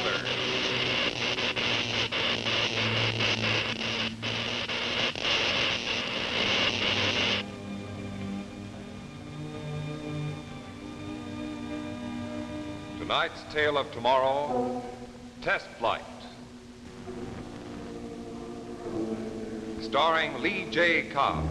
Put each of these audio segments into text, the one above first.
Chrysler. Tonight's Tale of Tomorrow, Test Flight. Starring Lee J. Cobb.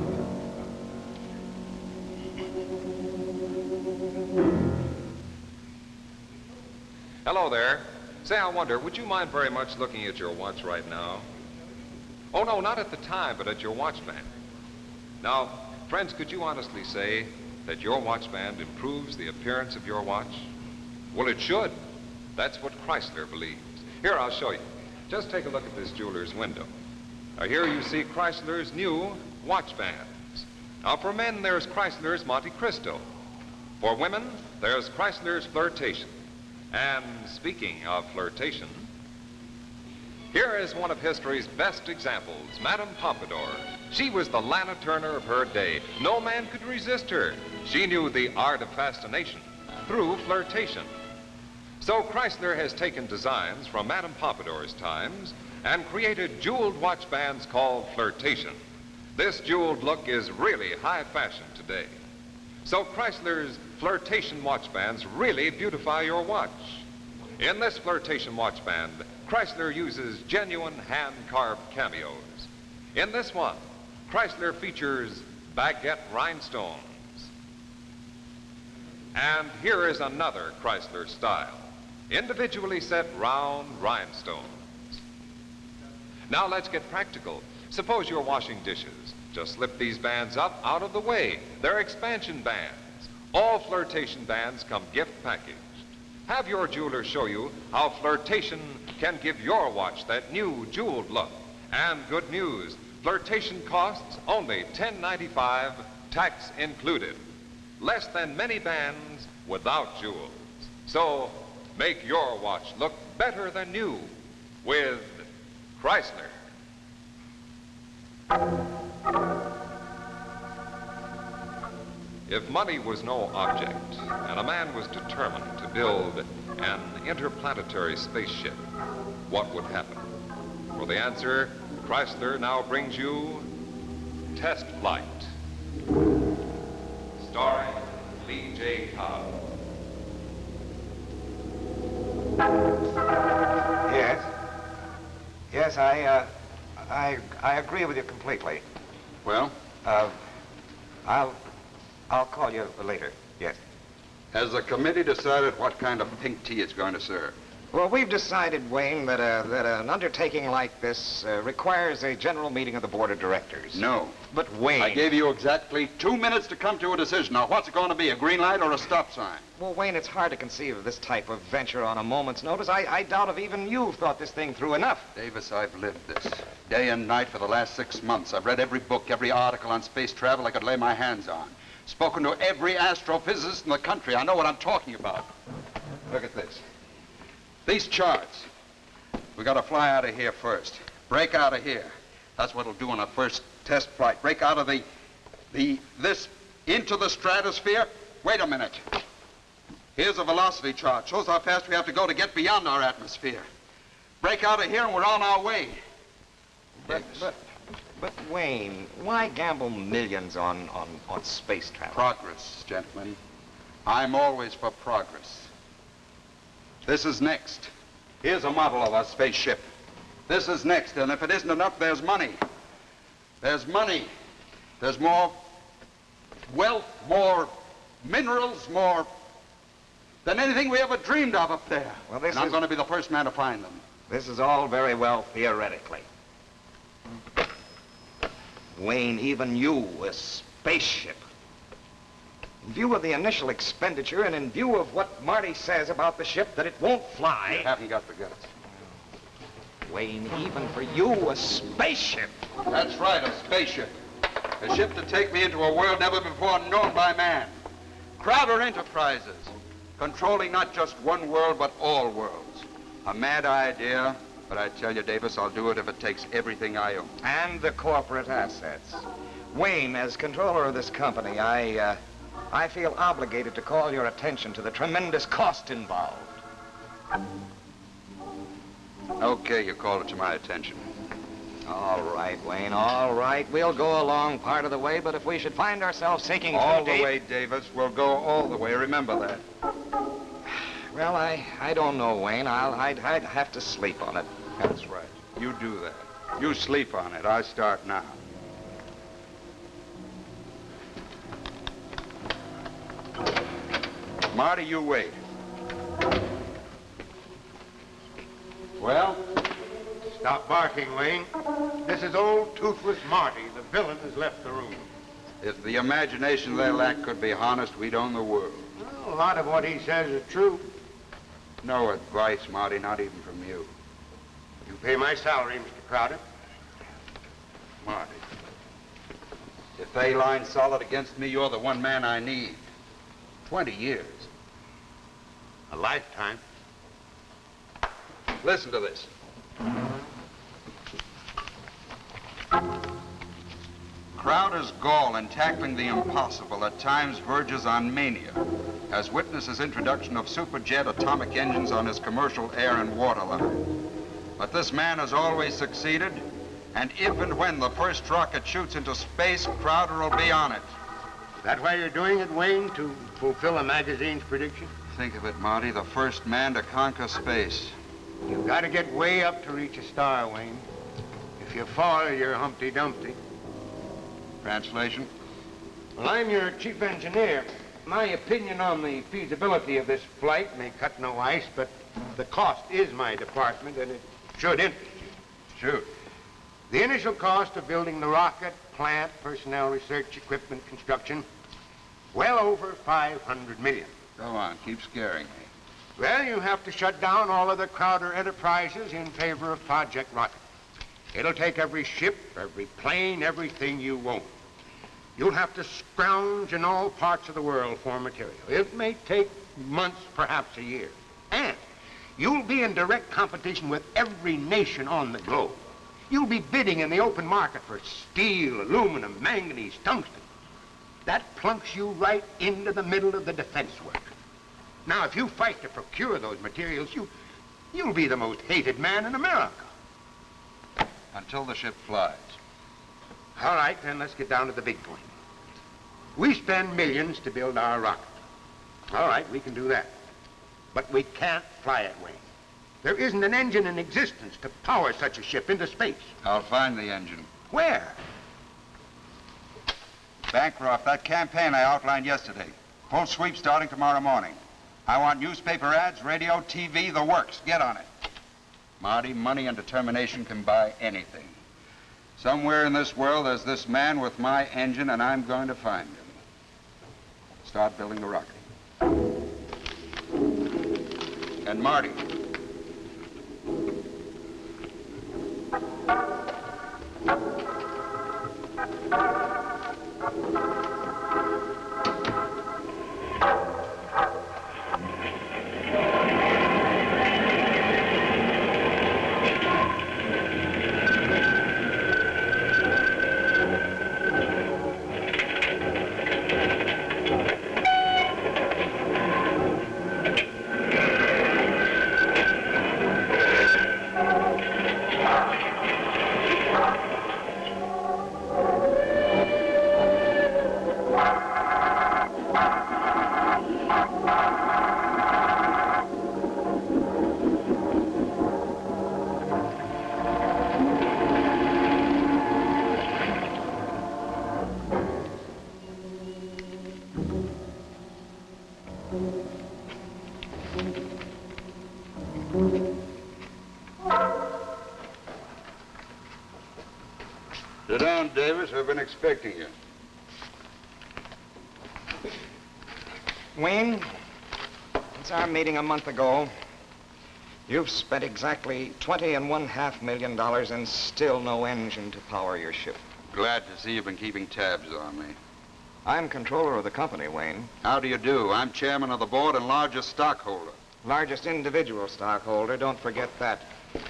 Hello there. Say, I wonder, would you mind very much looking at your watch right now? Oh, no, not at the time, but at your watch band. Now, friends, could you honestly say that your watch band improves the appearance of your watch? Well, it should. That's what Chrysler believes. Here, I'll show you. Just take a look at this jeweler's window. Now, here you see Chrysler's new watch bands. Now, for men, there's Chrysler's Monte Cristo. For women, there's Chrysler's Flirtation. And speaking of flirtation, here is one of history's best examples, Madame Pompadour. She was the Lana Turner of her day. No man could resist her. She knew the art of fascination through flirtation. So Chrysler has taken designs from Madame Pompadour's times and created jeweled watch bands called Flirtation. This jeweled look is really high fashion today. So Chrysler's Flirtation watch bands really beautify your watch. In this Flirtation watch band, Chrysler uses genuine hand-carved cameos. In this one, Chrysler features baguette rhinestones. And here is another Chrysler style, individually set round rhinestones. Now let's get practical. Suppose you're washing dishes. Just slip these bands up out of the way. They're expansion bands. All Flirtation bands come gift packaged. Have your jeweler show you how Flirtation can give your watch that new jeweled look. And good news, Flirtation costs only $10.95, tax included. Less than many bands without jewels. So make your watch look better than new with Chrysler. If money was no object, and a man was determined to build an interplanetary spaceship, what would happen? For the answer, Chrysler now brings you Test Flight, starring Lee J. Cobb. Yes. Yes, I agree with you completely. Well? I'll call you later. Yes. Has the committee decided what kind of pink tea it's going to serve? Well, we've decided, Wayne, that an undertaking like this requires a general meeting of the board of directors. No. But, Wayne... I gave you exactly 2 minutes to come to a decision. Now, what's it going to be, a green light or a stop sign? Well, Wayne, it's hard to conceive of this type of venture on a moment's notice. I doubt if even you've thought this thing through enough. Davis, I've lived this day and night for the last 6 months. I've read every book, every article on space travel I could lay my hands on. Spoken to every astrophysicist in the country. I know what I'm talking about. Look at this. These charts. We got to fly out of here first. Break out of here. That's what it'll do on our first test flight. Break out of this into the stratosphere. Wait a minute. Here's a velocity chart. Shows how fast we have to go to get beyond our atmosphere. Break out of here and we're on our way. But Wayne, why gamble millions on space travel? Progress, gentlemen. I'm always for progress. This is next. Here's a model of our spaceship. This is next, and if it isn't enough, there's money. There's money. There's more wealth, more minerals, more than anything we ever dreamed of up there. Well, and I'm going to be the first man to find them. This is all very well theoretically. Wayne, even you, a spaceship. In view of the initial expenditure and in view of what Marty says about the ship that it won't fly... You haven't got the guts. Wayne, even for you, a spaceship. That's right, a spaceship. A ship to take me into a world never before known by man. Crowder Enterprises, controlling not just one world, but all worlds. A mad idea, but I tell you, Davis, I'll do it if it takes everything I own. And the corporate assets. Wayne, as controller of this company, I feel obligated to call your attention to the tremendous cost involved. Okay, you called it to my attention. All right, Wayne, all right. We'll go along part of the way, but if we should find ourselves sinking All too the deep... way, Davis. We'll go all the way. Remember that. Well, I don't know, Wayne. I'd have to sleep on it. That's right. You do that. You sleep on it. I start now. Marty, you wait. Well? Stop barking, Wayne. This is old Toothless Marty. The villain has left the room. If the imagination they lack could be harnessed, we'd own the world. Well, a lot of what he says is true. No advice, Marty, not even from you. You pay my salary, Mr. Crowder. Marty, if they line solid against me, you're the one man I need. 20 years. A lifetime. Listen to this. Crowder's gall in tackling the impossible at times verges on mania, as witness his introduction of superjet atomic engines on his commercial air and water line. But this man has always succeeded, and if and when the first rocket shoots into space, Crowder will be on it. Is that why you're doing it, Wayne? To fulfill a magazine's prediction? Think of it, Marty, the first man to conquer space. You've got to get way up to reach a star, Wayne. If you fall, you're Humpty Dumpty. Translation? Well, I'm your chief engineer. My opinion on the feasibility of this flight may cut no ice, but the cost is my department, and it should interest you. Shoot. The initial cost of building the rocket, plant, personnel, research, equipment, construction, well over $500 million. Go on, keep scaring me. Well, you have to shut down all of the Crowder enterprises in favor of Project Rocket. It'll take every ship, every plane, everything you own. You'll have to scrounge in all parts of the world for material. It may take months, perhaps a year. And you'll be in direct competition with every nation on the globe. You'll be bidding in the open market for steel, aluminum, manganese, tungsten. That plunks you right into the middle of the defense work. Now, if you fight to procure those materials, you'll be the most hated man in America. Until the ship flies. All right, then let's get down to the big point. We spend millions to build our rocket. All right, we can do that. But we can't fly it, Wayne. There isn't an engine in existence to power such a ship into space. I'll find the engine. Where? Bancroft, that campaign I outlined yesterday. Full sweep starting tomorrow morning. I want newspaper ads, radio, TV, the works. Get on it. Marty, money and determination can buy anything. Somewhere in this world, there's this man with my engine, and I'm going to find him. Start building the rocket. And Marty. Sit down, Davis. I've been expecting you. Wayne, since our meeting a month ago, you've spent exactly $20.5 million and still no engine to power your ship. Glad to see you've been keeping tabs on me. I'm controller of the company, Wayne. How do you do? I'm chairman of the board and largest stockholder. Largest individual stockholder, don't forget that.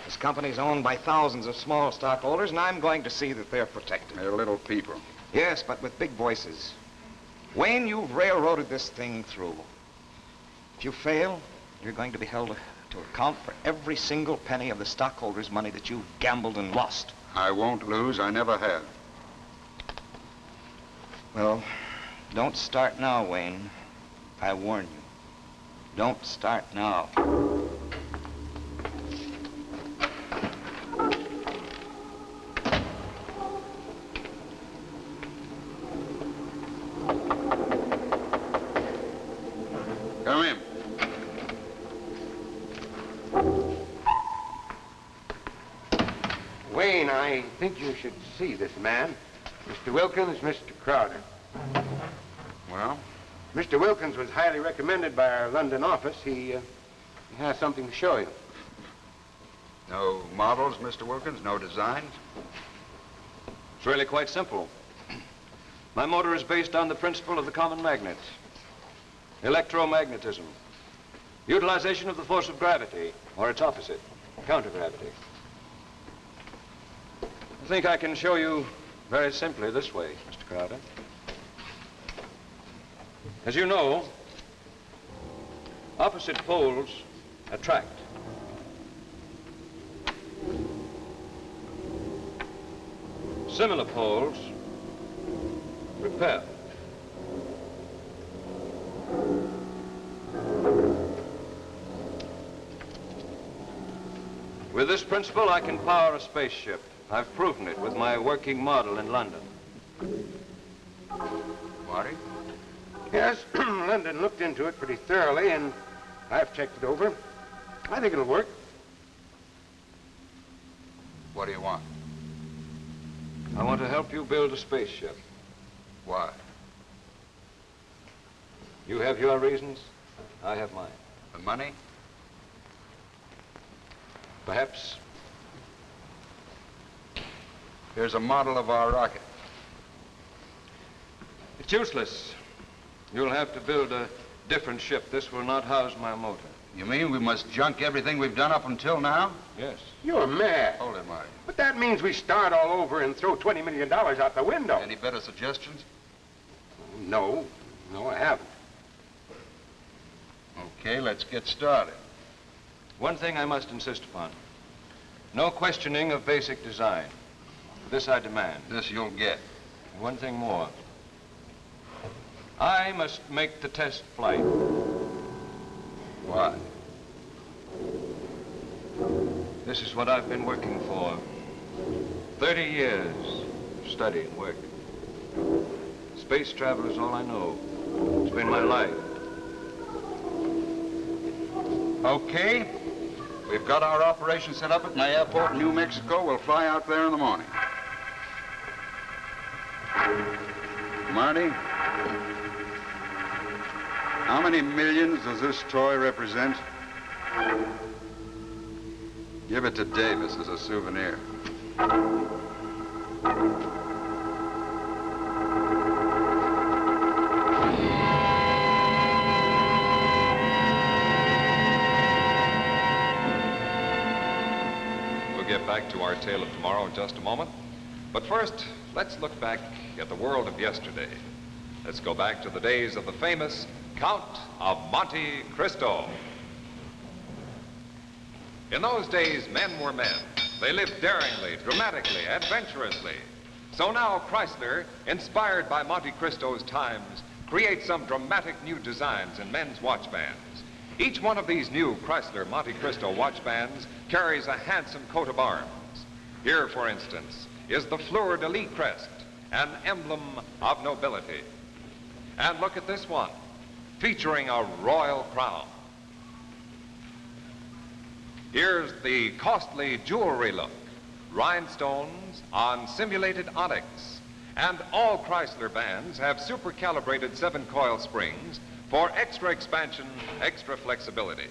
This company's owned by thousands of small stockholders, and I'm going to see that they're protected. They're little people. Yes, but with big voices. Wayne, you've railroaded this thing through. If you fail, you're going to be held to account for every single penny of the stockholders' money that you've gambled and lost. I won't lose. I never have. Well, don't start now, Wayne. I warn you. Don't start now. Come in. Wayne, I think you should see this man. Mr. Wilkins, Mr. Crowder. Well? Mr. Wilkins was highly recommended by our London office. He has something to show you. No models, Mr. Wilkins? No designs? It's really quite simple. My motor is based on the principle of the common magnet. Electromagnetism. Utilization of the force of gravity, or its opposite, countergravity. I think I can show you very simply this way, Mr. Crowder. As you know, opposite poles attract. Similar poles repel. With this principle, I can power a spaceship. I've proven it with my working model in London. Marty? Yes, London looked into it pretty thoroughly, and I've checked it over. I think it'll work. What do you want? I want to help you build a spaceship. Why? You have your reasons, I have mine. The money? Perhaps. Here's a model of our rocket. It's useless. You'll have to build a different ship. This will not house my motor. You mean we must junk everything we've done up until now? Yes. You're mad. Hold it, Marty. But that means we start all over and throw $20 million out the window. Any better suggestions? No, I haven't. Okay, let's get started. One thing I must insist upon. No questioning of basic design. This I demand. This you'll get. One thing more. I must make the test flight. Why? This is what I've been working for. 30 years of study and work. Space travel is all I know. It's been my life. Okay. We've got our operation set up at my airport in New Mexico. We'll fly out there in the morning. Marty? How many millions does this toy represent? Give it to Davis as a souvenir. We'll get back to our tale of tomorrow in just a moment. But first, let's look back at the world of yesterday. Let's go back to the days of the famous Count of Monte Cristo. In those days, men were men. They lived daringly, dramatically, adventurously. So now Chrysler, inspired by Monte Cristo's times, creates some dramatic new designs in men's watch bands. Each one of these new Chrysler Monte Cristo watch bands carries a handsome coat of arms. Here, for instance, is the fleur-de-lis crest, an emblem of nobility. And look at this one, featuring a royal crown. Here's the costly jewelry look, rhinestones on simulated onyx. And all Chrysler bands have super-calibrated 7-coil springs for extra expansion, extra flexibility.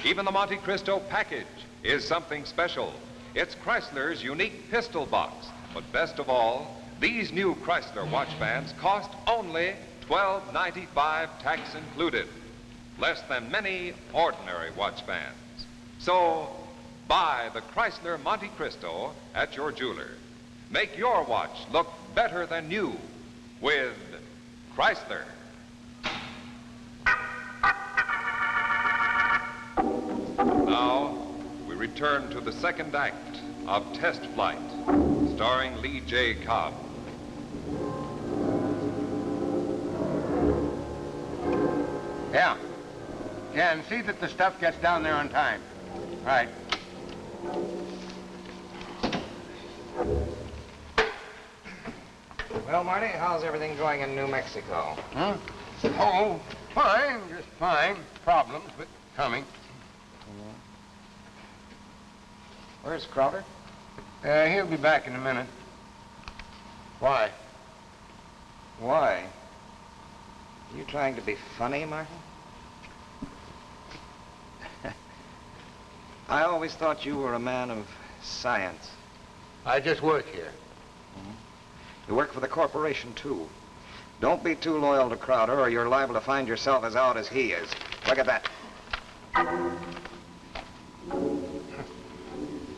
Even the Monte Cristo package is something special. It's Chrysler's unique pistol box. But best of all, these new Chrysler watch bands cost only $12.95, tax included. Less than many ordinary watch bands. So, buy the Chrysler Monte Cristo at your jeweler. Make your watch look better than new with Chrysler. Now, we return to the second act of Test Flight, starring Lee J. Cobb. Yeah. Yeah, and see that the stuff gets down there on time. Right. Well, Marty, how's everything going in New Mexico? Huh? Oh, fine, just fine. Problems, but coming. Where's Crowder? He'll be back in a minute. Why? Why? Are you trying to be funny, Martin? I always thought you were a man of science. I just work here. You work for the corporation, too. Don't be too loyal to Crowder, or you're liable to find yourself as out as he is. Look at that.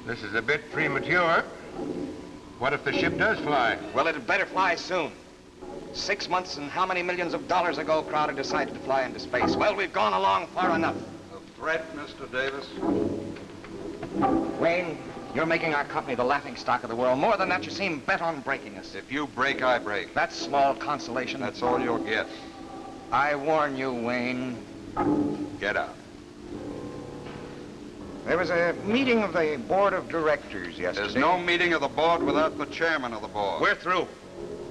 This is a bit premature. What if the ship does fly? Well, it'd better fly soon. 6 months and how many millions of dollars ago Crowder decided to fly into space? Well, we've gone along far enough. A threat, Mr. Davis? Wayne, you're making our company the laughingstock of the world. More than that, you seem bent on breaking us. If you break, I break. That's small consolation. That's all you'll get. I warn you, Wayne. Get out. There was a meeting of the board of directors yesterday. There's no meeting of the board without the chairman of the board. We're through.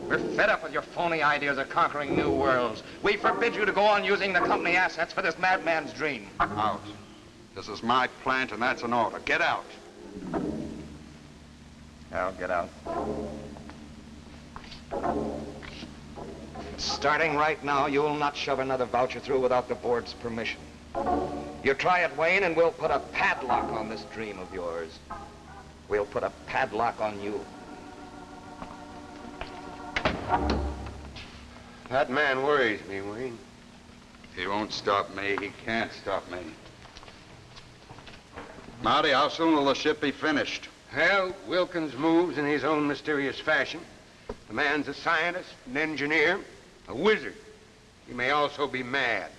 We're fed up with your phony ideas of conquering new worlds. We forbid you to go on using the company assets for this madman's dream. Out. This is my plant, and that's an order. Get out. I'll get out. Starting right now, you'll not shove another voucher through without the board's permission. You try it, Wayne, and we'll put a padlock on this dream of yours. We'll put a padlock on you. That man worries me, Wayne. He won't stop me. He can't stop me. Marty, how soon will the ship be finished? Well, Wilkins moves in his own mysterious fashion. The man's a scientist, an engineer, a wizard. He may also be mad.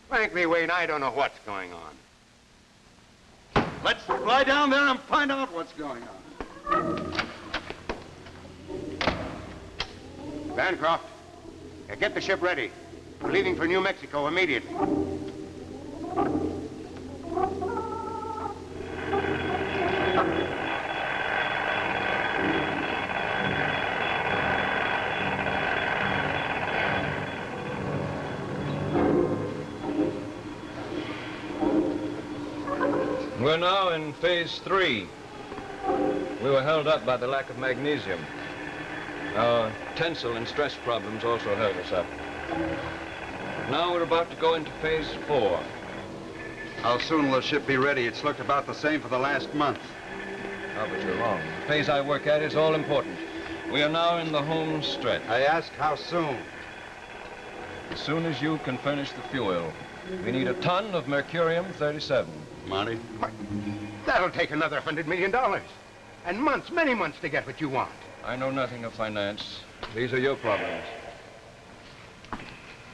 Frankly, Wayne, I don't know what's going on. Let's fly down there and find out what's going on. Bancroft, get the ship ready. We're leaving for New Mexico immediately. We're now in phase 3. We were held up by the lack of magnesium. Our tensile and stress problems also held us up. Now we're about to go into phase 4. How soon will the ship be ready? It's looked about the same for the last month. Oh, but you're wrong. The phase I work at is all important. We are now in the home stretch. I ask how soon? As soon as you can furnish the fuel. We need a ton of mercurium-37. Marty? That'll take another $100 million. And months, many months to get what you want. I know nothing of finance. These are your problems.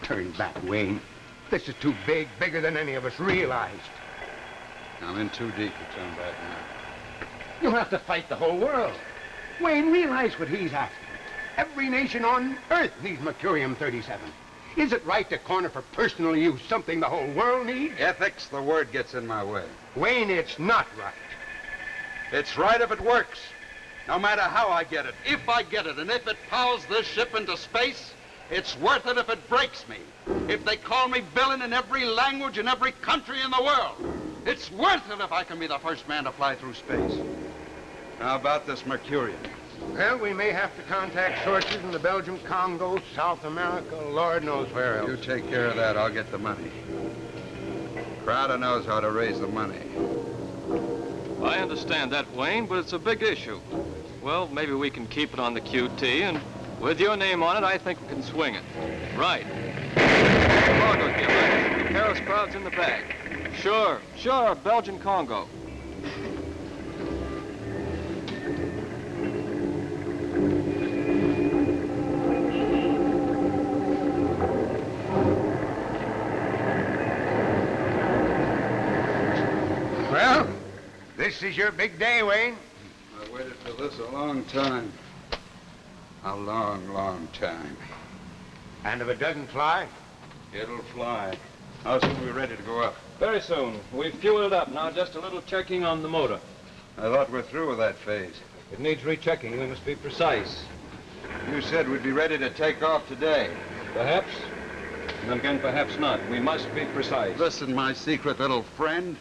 Turn back, Wayne. This is too big, bigger than any of us realized. I'm in too deep to turn back now. You'll have to fight the whole world. Wayne, realize what he's after. Every nation on Earth needs mercurium-37. Is it right to corner for personal use something the whole world needs? Ethics, the word gets in my way. Wayne, it's not right. It's right if it works. No matter how I get it. If I get it, and if it powers this ship into space, it's worth it if it breaks me. If they call me villain in every language in every country in the world, it's worth it if I can be the first man to fly through space. How about this mercurium? Well, we may have to contact sources in the Belgium Congo, South America, Lord knows where else. You take care of that, I'll get the money. Crowder knows how to raise the money. I understand that, Wayne, but it's a big issue. Well, maybe we can keep it on the QT, and with your name on it, I think we can swing it. Right. Congo, Gilbert. The Paris crowd's in the bag. Sure, Belgian Congo. This is your big day, Wayne. I waited for this a long time. A long, long time. And if it doesn't fly? It'll fly. How soon are we ready to go up? Very soon. We've fueled up. Now just a little checking on the motor. I thought we're through with that phase. It needs rechecking. We must be precise. You said we'd be ready to take off today. Perhaps. And then again, perhaps not. We must be precise. Listen, my secret little friend.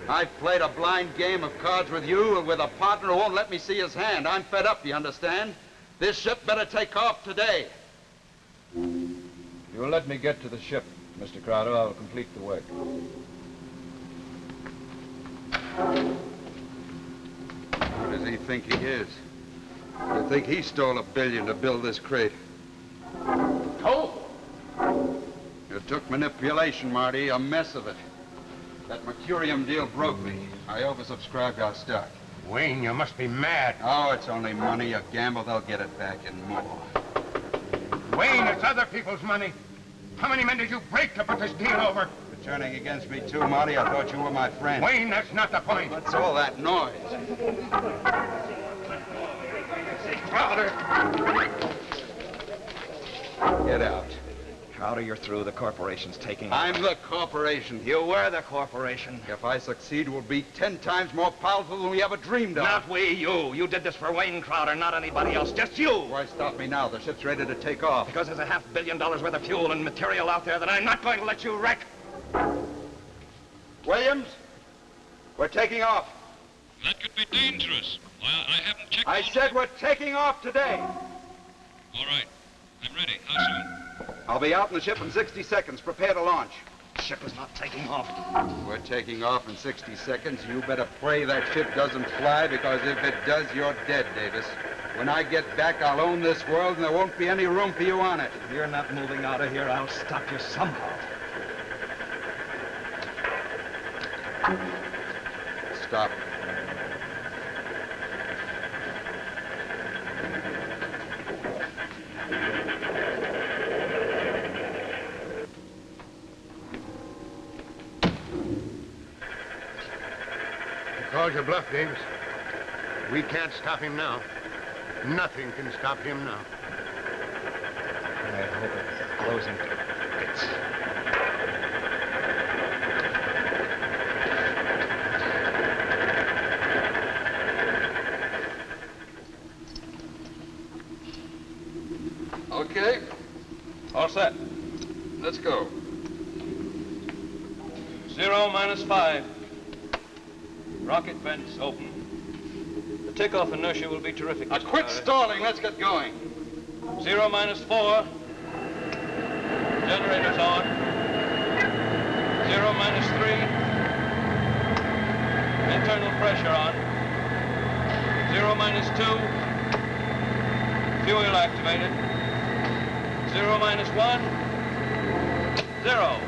I've played a blind game of cards with you and with a partner who won't let me see his hand. I'm fed up, you understand? This ship better take off today. You'll let me get to the ship, Mr. Crowder. I'll complete the work. Who does he think he is? You think he stole $1 billion to build this crate? Oh! It took manipulation, Marty, a mess of it. That mercurium deal broke me. I oversubscribed our stock. Wayne, you must be mad. Oh, it's only money. A gamble, they'll get it back and more. Wayne, it's other people's money. How many men did you break to put this deal over? You're turning against me too, Marty. I thought you were my friend. Wayne, that's not the point. What's all that noise? Crowder! Get out. Crowder, you're through. The corporation's taking over. I'm the corporation. You were the corporation. If I succeed, we'll be 10 times more powerful than we ever dreamed of. Not we, you. You did this for Wayne Crowder, not anybody else. Just you. Why stop me now? The ship's ready to take off. Because there's $500 million worth of fuel and material out there that I'm not going to let you wreck. Williams, we're taking off. That could be dangerous. I haven't checked. I said we're taking off today. All right. I'm ready. How soon? I'll be out in the ship in 60 seconds. Prepare to launch. The ship is not taking off. We're taking off in 60 seconds. You better pray that ship doesn't fly, because if it does, you're dead, Davis. When I get back, I'll own this world, and there won't be any room for you on it. If you're not moving out of here, I'll stop you somehow. Stop. Called your bluff, Davis. We can't stop him now. Nothing can stop him now. I hope it's closing bits. Okay. All set. Let's go. 0 minus 5. Rocket vents open. The takeoff inertia will be terrific. Now Mr. quit Crowder. stalling. Let's get going. 0 minus 4. Generators on. 0 minus 3. Internal pressure on. 0 minus 2. Fuel activated. 0 minus 1. 0.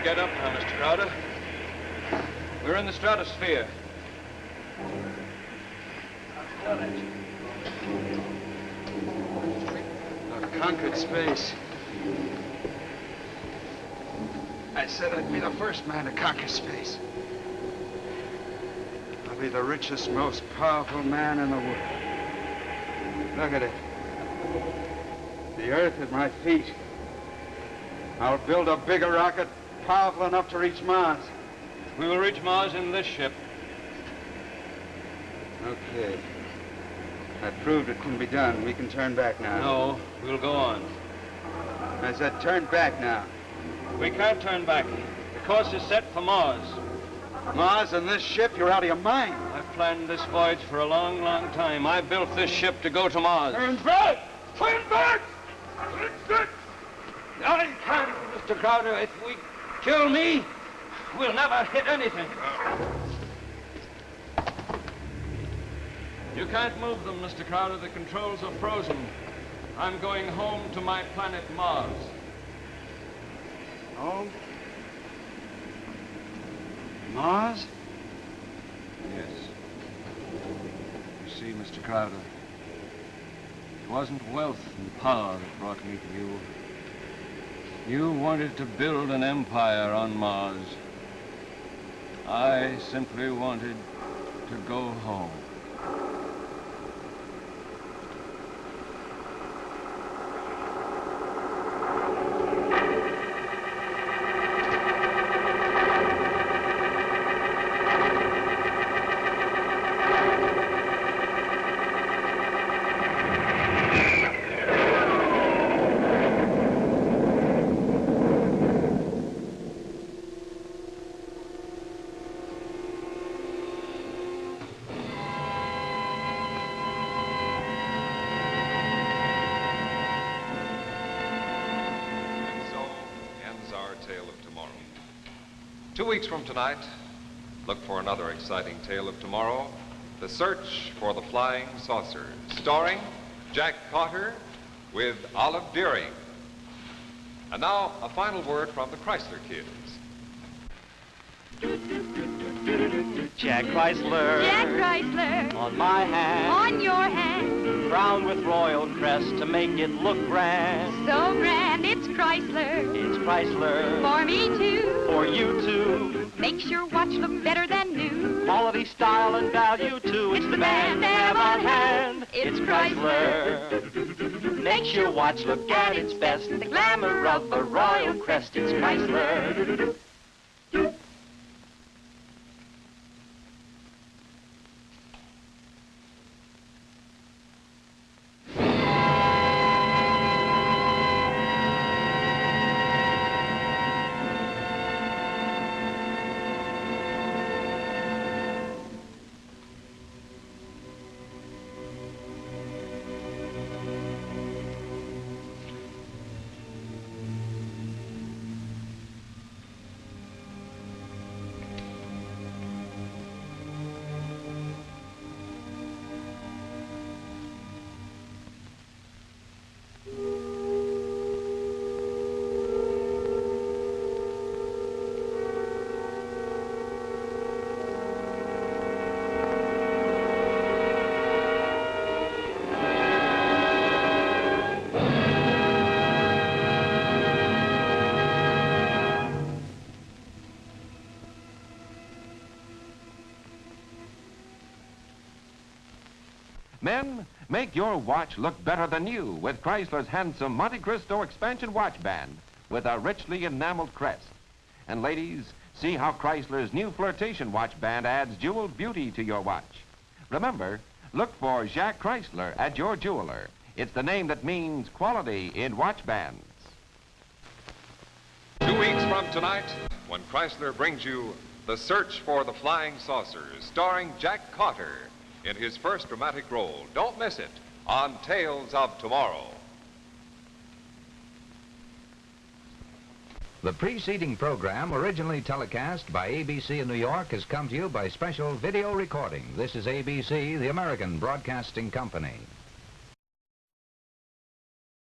Get up now, Mr. Crowder. We're in the stratosphere. I've conquered space. I said I'd be the first man to conquer space. I'll be the richest, most powerful man in the world. Look at it. The earth at my feet. I'll build a bigger rocket, powerful enough to reach Mars. We will reach Mars in this ship. Okay. I proved it can be done. We can turn back now. No, we'll go on. I said turn back now. We can't turn back. The course is set for Mars. Mars and this ship, you're out of your mind. I've planned this voyage for a long, long time. I built this ship to go to Mars. Turn back! Turn back! I can't, Mr. Crowder. If we kill me, we'll never hit anything. You can't move them, Mr. Crowder. The controls are frozen. I'm going home to my planet Mars. Home? Mars? Yes. You see, Mr. Crowder, it wasn't wealth and power that brought me to you. You wanted to build an empire on Mars. I simply wanted to go home. And so ends our tale of tomorrow. 2 weeks from tonight, look for another exciting tale of tomorrow, The Search for the Flying Saucer, starring Jack Carter with Olive Deering. And now, a final word from the Chrysler Kids. Jack Chrysler. Jack Chrysler. On my hand. On your hand. Crowned with royal crest to make it look grand. So grand, it's Chrysler. It's Chrysler. For me too. For you too. Makes your watch look better than new. Quality, style, and value too. It's the man to have on hand. It's Chrysler. Makes your watch look at its best. The glamour of a royal crest. It's Chrysler. Men, make your watch look better than new with Chrysler's handsome Monte Cristo expansion watch band with a richly enameled crest. And ladies, see how Chrysler's new flirtation watch band adds jeweled beauty to your watch. Remember, look for Jacques Chrysler at your jeweler. It's the name that means quality in watch bands. 2 weeks from tonight, when Chrysler brings you The Search for the Flying Saucer, starring Jack Carter in his first dramatic role. Don't miss it on Tales of Tomorrow. The preceding program, originally telecast by ABC in New York, has come to you by special video recording. This is ABC, the American Broadcasting Company.